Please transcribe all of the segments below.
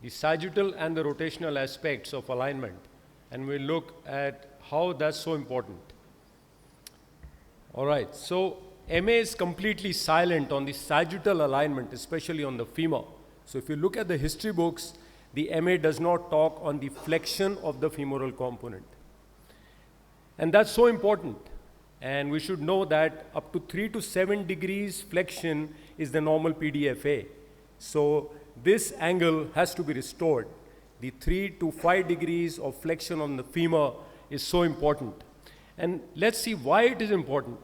the sagittal and the rotational aspects of alignment, and we'll look at how that's so important. All right, so MA is completely silent on the sagittal alignment, especially on the femur. So if you look at the history books, the MA does not talk on the flexion of the femoral component. And that's so important. And we should know that up to 3 to 7 degrees flexion is the normal PDFA. So this angle has to be restored. The 3 to 5 degrees of flexion on the femur is so important. And let's see why it is important.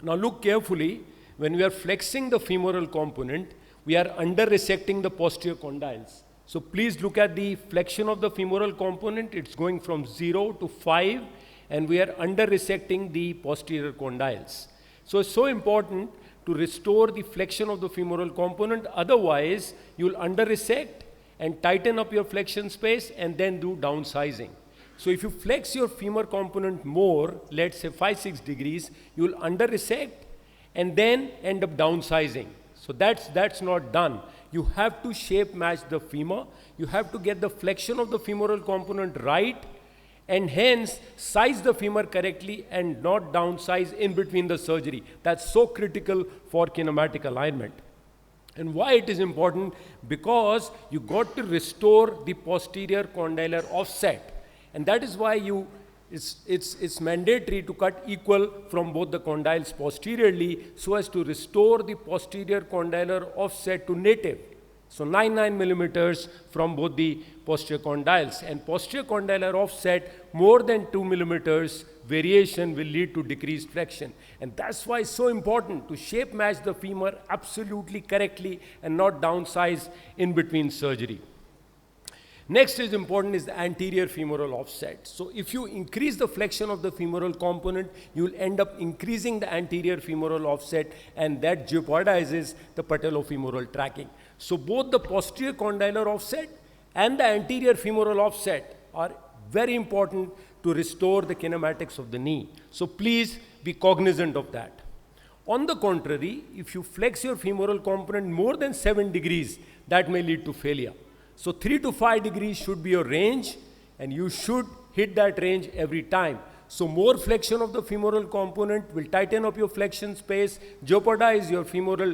Now look carefully. When we are flexing the femoral component, we are under resecting the posterior condyles. So please look at the flexion of the femoral component. It's going from 0 to 5, and we are under resecting the posterior condyles. So it's so important to restore the flexion of the femoral component. Otherwise, you'll under resect and tighten up your flexion space and then do downsizing. So if you flex your femur component more, let's say 5-6 degrees, you'll under resect and then end up downsizing. So that's not done. You have to shape match the femur. You have to get the flexion of the femoral component right, and hence size the femur correctly and not downsize in between the surgery. That's so critical for kinematic alignment. And why it is important? Because you got to restore the posterior condylar offset. And that is why it's mandatory to cut equal from both the condyles posteriorly so as to restore the posterior condylar offset to native. So 9 millimeters from both the posterior condyles, and posterior condylar offset more than 2 millimeters variation will lead to decreased flexion. And that's why it's so important to shape match the femur absolutely correctly and not downsize in between surgery. Next is important is the anterior femoral offset. So if you increase the flexion of the femoral component, you will end up increasing the anterior femoral offset, and that jeopardizes the patellofemoral tracking. So both the posterior condylar offset and the anterior femoral offset are very important to restore the kinematics of the knee. So please be cognizant of that. On the contrary, if you flex your femoral component more than 7 degrees, that may lead to failure. So 3 to 5 degrees should be your range, and you should hit that range every time. So more flexion of the femoral component will tighten up your flexion space, jeopardize your femoral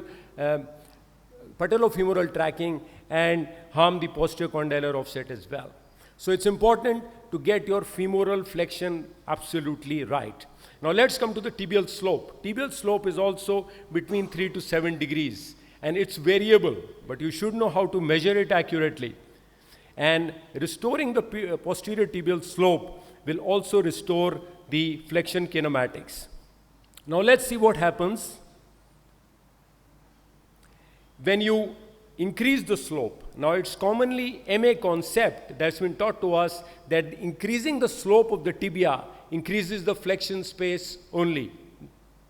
patellofemoral tracking, and harm the posterior condylar offset as well. So it's important to get your femoral flexion absolutely right. Now let's come to the tibial slope. Tibial slope is also between 3 to 7 degrees. And it's variable, but you should know how to measure it accurately. And restoring the posterior tibial slope will also restore the flexion kinematics. Now let's see what happens when you increase the slope. Now it's commonly MA concept that's been taught to us that increasing the slope of the tibia increases the flexion space only.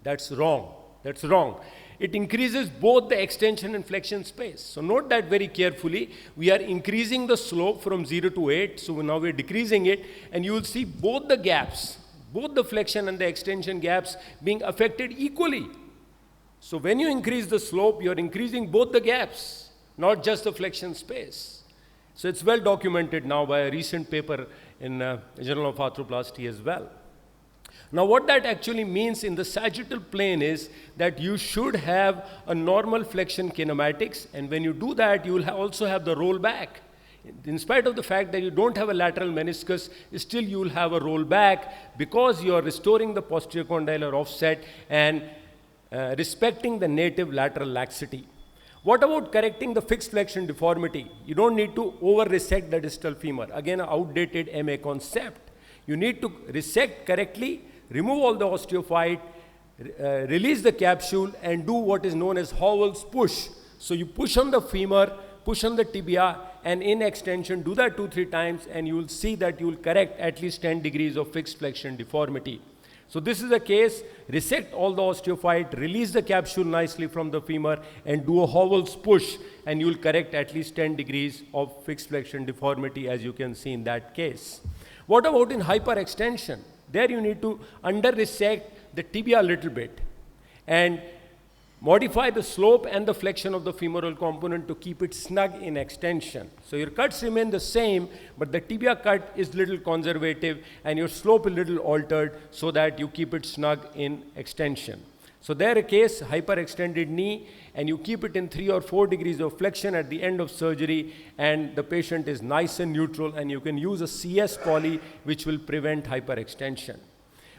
That's wrong. That's wrong. It increases both the extension and flexion space. So note that very carefully. We are increasing the slope from 0 to 8. So now we're decreasing it. And you will see both the gaps, both the flexion and the extension gaps being affected equally. So when you increase the slope, you're increasing both the gaps, not just the flexion space. So it's well documented now by a recent paper in Journal of Arthroplasty as well. Now what that actually means in the sagittal plane is that you should have a normal flexion kinematics, and when you do that, you will also have the roll back. In spite of the fact that you don't have a lateral meniscus, still you will have a roll back because you are restoring the posterior condylar offset and respecting the native lateral laxity. What about correcting the fixed flexion deformity? You don't need to over-resect the distal femur. Again, an outdated MA concept. You need to resect correctly, remove all the osteophyte, release the capsule, and do what is known as Howell's push. So you push on the femur, push on the tibia, and in extension, do that 2-3 times, and you will see that you will correct at least 10 degrees of fixed flexion deformity. So this is the case. Resect all the osteophyte, release the capsule nicely from the femur, and do a Howell's push, and you will correct at least 10 degrees of fixed flexion deformity, as you can see in that case. What about in hyperextension? There you need to under resect the tibia a little bit and Modify the slope and the flexion of the femoral component to keep it snug in extension. So your cuts remain the same, but the tibia cut is little conservative and your slope is little altered so that you keep it snug in extension. So there a case, hyperextended knee, and you keep it in 3 or 4 degrees of flexion at the end of surgery, and the patient is nice and neutral, and you can use a CS poly which will prevent hyperextension.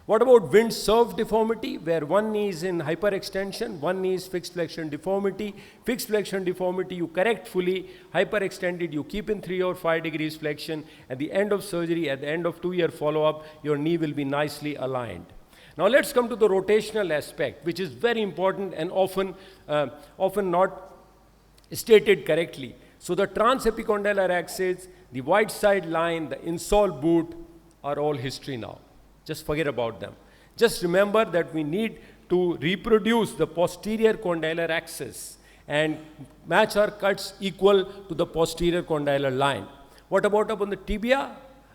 What about windsurf deformity, where one knee is in hyperextension, one knee is fixed flexion deformity. Fixed flexion deformity you correct fully, hyperextended you keep in 3 or 5 degrees flexion. At the end of surgery, at the end of 2-year follow-up, your knee will be nicely aligned. Now let's come to the rotational aspect, which is very important and often not stated correctly. So the transepicondylar axis, the wide side line, the insole boot are all history now. Just forget about them. Just remember that we need to reproduce the posterior condylar axis and match our cuts equal to the posterior condylar line. What about up on the tibia?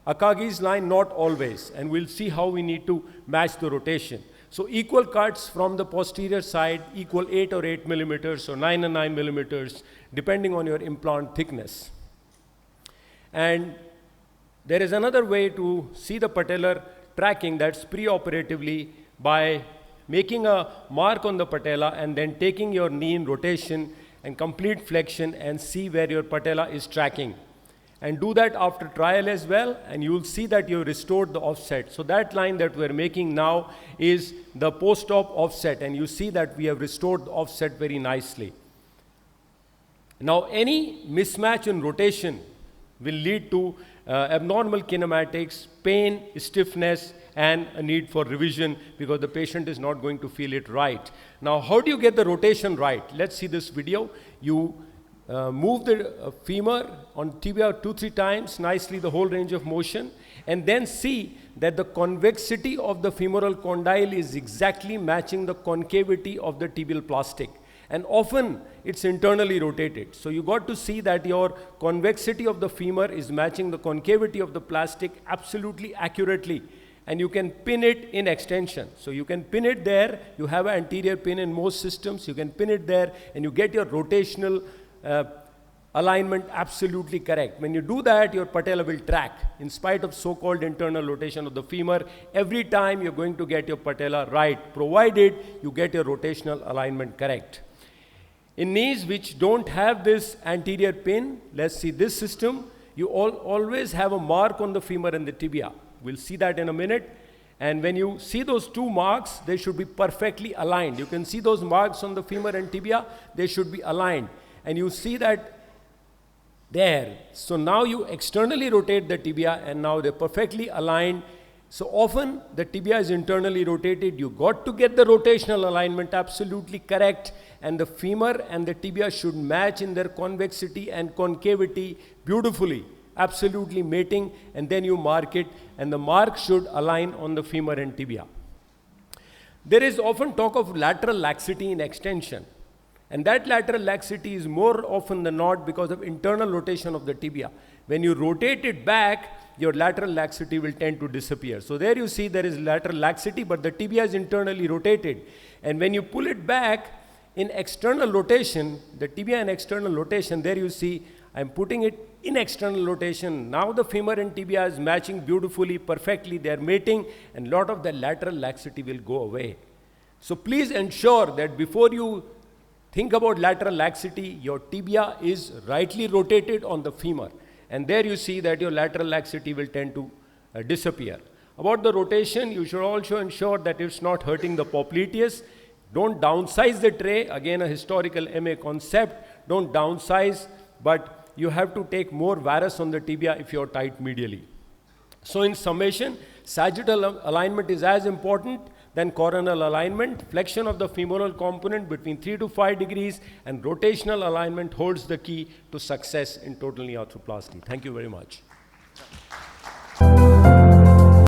Akagi's line, not always, and we'll see how we need to match the rotation. So equal cuts from the posterior side, equal 8 or 8 millimeters or 9 and 9 millimeters, depending on your implant thickness. And there is another way to see the patellar tracking, that's preoperatively, by making a mark on the patella and then taking your knee in rotation and complete flexion and see where your patella is tracking. And do that after trial as well, and you will see that you restored the offset. So that line that we're making now is the post-op offset, and you see that we have restored the offset very nicely. Now any mismatch in rotation will lead to abnormal kinematics, pain, stiffness, and a need for revision because the patient is not going to feel it right. Now how do you get the rotation right? Let's see this video. You move the femur on tibia 2-3 times, nicely the whole range of motion, and then see that the convexity of the femoral condyle is exactly matching the concavity of the tibial plastic. And often it's internally rotated. So you got to see that your convexity of the femur is matching the concavity of the plastic absolutely accurately. And you can pin it in extension. So you can pin it there. You have an anterior pin in most systems. You can pin it there and you get your rotational alignment absolutely correct. When you do that, your patella will track in spite of so-called internal rotation of the femur. Every time you're going to get your patella right, provided you get your rotational alignment correct. In knees which don't have this anterior pin, let's see this system, you always have a mark on the femur and the tibia. We'll see that in a minute. And when you see those 2 marks, they should be perfectly aligned. You can see those marks on the femur and tibia, they should be aligned. And you see that there. So now you externally rotate the tibia and now they're perfectly aligned. So often the tibia is internally rotated. You got to get the rotational alignment absolutely correct, and the femur and the tibia should match in their convexity and concavity beautifully, absolutely mating, and then you mark it, and the mark should align on the femur and tibia. There is often talk of lateral laxity in extension. And that lateral laxity is more often than not because of internal rotation of the tibia. When you rotate it back, your lateral laxity will tend to disappear. So there you see there is lateral laxity, but the tibia is internally rotated. And when you pull it back in external rotation, the tibia in external rotation, there you see I'm putting it in external rotation. Now the femur and tibia is matching beautifully, perfectly. They are mating, and a lot of the lateral laxity will go away. So please ensure that before you think about lateral laxity, your tibia is rightly rotated on the femur. And there you see that your lateral laxity will tend to disappear. About the rotation, you should also ensure that it's not hurting the popliteus. Don't downsize the tray. Again, a historical MA concept. Don't downsize, but you have to take more varus on the tibia if you're tight medially. So in summation, sagittal alignment is as important than coronal alignment. Flexion of the femoral component between 3 to 5 degrees and rotational alignment holds the key to success in total knee arthroplasty. Thank you very much.